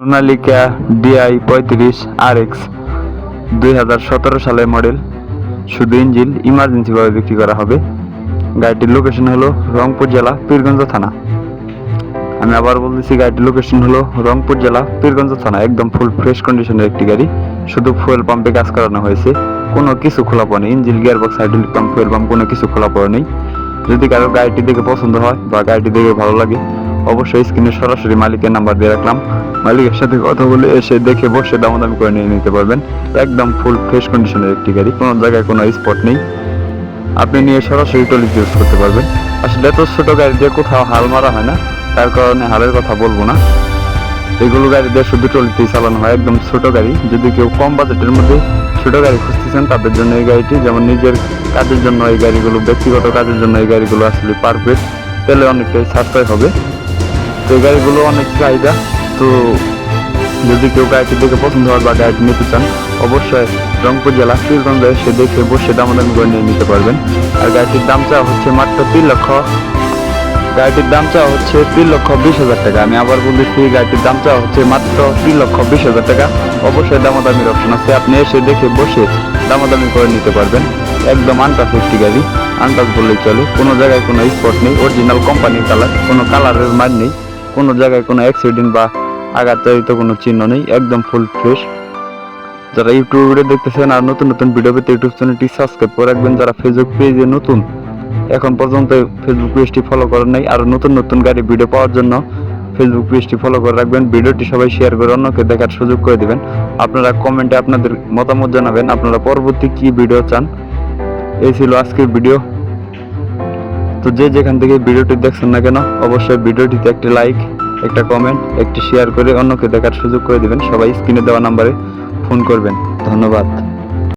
Sonalika DI-35 RX 2017 সালের model. শুধু engine emergency ভাবে বিক্রি করা হবে। গাড়িটির লোকেশন হলো রংপুর জেলা পীরগঞ্জ থানা। আমি আবার বলতেছি, গাড়িটির লোকেশন হলো রংপুর জেলা পীরগঞ্জ থানা। একদম ফুল ফ্রেশ কন্ডিশনের একটি গাড়ি। শুধু ফুয়েল পাম্পে কাজ করানো হয়েছে, কোনো কিছু খোলা পড়ে নেই। Engine, gearbox, hydraulic pump, fuel pump কোনো কিছু খোলা পড়ে নেই। যদি কারো গাড়িটি দেখে পছন্দ হয় বা গাড়িটি দেখে ভালো লাগে, অবশ্যই স্ক্রিনে সরাসরি মালিকের নাম্বার দিয়ে রাখলাম। মালিকের সাথে কথা বলে এসে দেখে বসে দামাদামি করে নিয়ে নিতে পারবেন। একদম ফুল ফ্রেশ কন্ডিশনের একটি গাড়ি, কোনো জায়গায় কোনো স্পট নেই। আপনি নিয়ে সরাসরি টলিতে ইউজ করতে পারবেন। আসলে এত ছোট গাড়ি দিয়ে কোথাও হাল মারা হয় না, তার কারণে হালের কথা বলবো না। এগুলো গাড়ি দিয়ে শুধু টলিতেই চালানো হয়। একদম ছোট গাড়ি। যদি কেউ কম বাজেটের মধ্যে ছোট গাড়ি খুঁজতেছেন, তাদের জন্য এই গাড়িটি, যেমন নিজের কাজের জন্য এই গাড়িগুলো, ব্যক্তিগত কাজের জন্য এই গাড়িগুলো আসলে পারফেক্ট। তেলে অনেকটাই সাশ্রয় হবে। তো এই গাড়িগুলো অনেক চাহিদা। তো যদি কেউ গাড়িটি দেখে পছন্দ হয় বা গাড়িটি নিতে চান, অবশ্যই রংপুর জেলা পীরগঞ্জে এসে দেখে বসে দামাদামি করে নিয়ে নিতে পারবেন। আর গাড়িটির দাম চাওয়া হচ্ছে মাত্র 3,20,000 টাকা। আমি আবার বলতেছি, গাড়িটির দাম চাওয়া হচ্ছে মাত্র 3,20,000 টাকা। অবশ্যই দামাদামির অপশন আছে, আপনি এসে দেখে বসে দামাদামি করে নিতে পারবেন। একদম আনটাচ একটি গাড়ি, আনটাচ বললেই চলে। কোনো জায়গায় কোনো স্পট নেই, অরিজিনাল কোম্পানির কালার, কোনো কালারের মার নেই, কোনো জায়গায় কোনো অ্যাক্সিডেন্ট বা আঘাতজনিত কোনো চিহ্ন নেই। একদম ফুল ফ্রেশ। যারা ইউটিউব ভিডিও দেখতেছেন আর নতুন নতুন ভিডিও পেতে ইউটিউব চ্যানেলটি সাবস্ক্রাইব করে রাখবেন। যারা ফেসবুক পেজে নতুন, এখন পর্যন্ত ফেসবুক পেজটি ফলো করেন নাই, আর নতুন নতুন গাড়ি ভিডিও পাওয়ার জন্য ফেসবুক পেজটি ফলো করে রাখবেন। ভিডিওটি সবাই শেয়ার করে অন্যকে দেখার সুযোগ করে দিবেন। আপনারা কমেন্টে আপনাদের মতামত জানাবেন, আপনারা পরবর্তী কি ভিডিও চান। এই ছিল আজকের ভিডিও। তো যে যেখান থেকে ভিডিওটি দেখছেন না কেন, অবশ্যই ভিডিওটিতে একটি লাইক, একটা কমেন্ট, একটি শেয়ার করে অন্যকে দেখার সুযোগ করে দিবেন। সবাই স্ক্রিনে দেওয়া নাম্বারে ফোন করবেন। ধন্যবাদ।